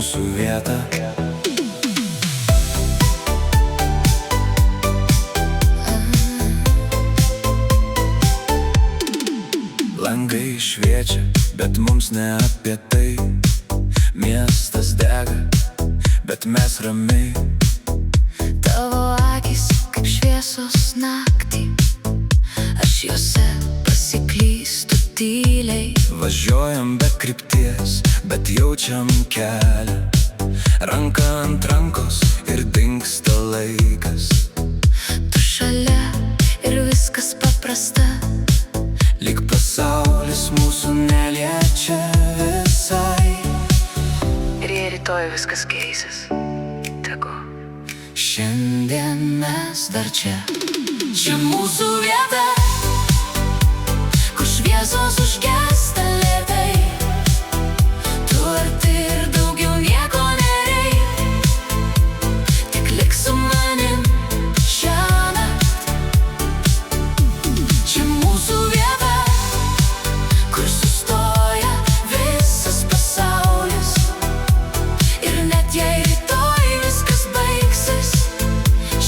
mūsų vieta. Langai šviečia, bet mums ne apie tai. Miestas dega, bet mes ramiai. Tavo akys kaip šviesos naktį, aš juose pasiklystu tyliai. Važiuojam be krypties, bet jaučiam kelią. Ranka ant rankos ir dingsta laikas. Tu šalia ir viskas paprasta, lyg pasaulis mūsų neliečia visai. ir jei rytoj viskas keisis, tegu Šiandien mes dar čia. Čia mūsų vieta, kur šviesos užgęsta lėtai. Tu arti ir daugiau nieko nereik, tik lik su manim šiąnakt. Čia mūsų vieta, kur sustoja visas pasaulis. Ir net jei rytoj viskas baigsis,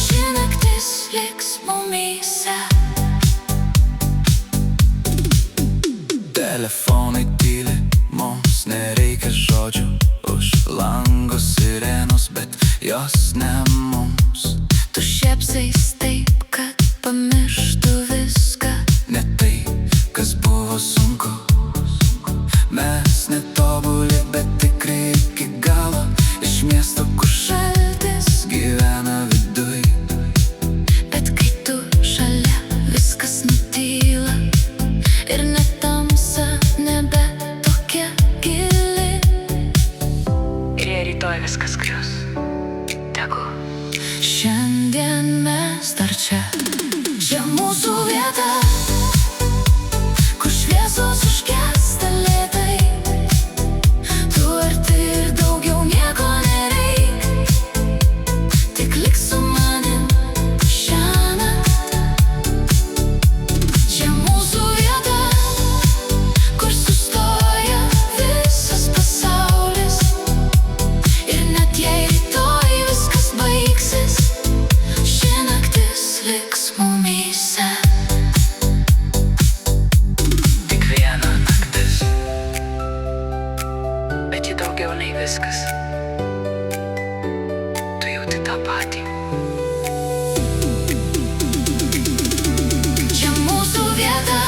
ši naktis liks mumyse. telefonai tyli, mums nereikia žodžių. Už lango sirenos, bet jos ne mums. Tu šėpsais taip, kad pamirštų viską. Ne tai, kas buvo sunku. Mes netobuli, bet tikrai iki galo. Iš miesto, kur šaltis gyvena viduj. Bet kai tu šalia, viskas nutyla. Ir net tamsa nebe tokia gili. Ir jei rytoj viskas grius, tegu šiandien mes dar čia. Čia mūsų vieta, kur šviesos užgęsta lėtai. Tu arti ir daugiau nieko nereik, tik lik su manim šiąnakt. Čia mūsų vieta, kur sustoja visas pasaulis. Ir net jei rytoj viskas baigsis, ši naktis liks mumyse. Tik viena naktis, bet ji daugiau nei viskas. Tu jauti tą patį. Čia mūsų vieta,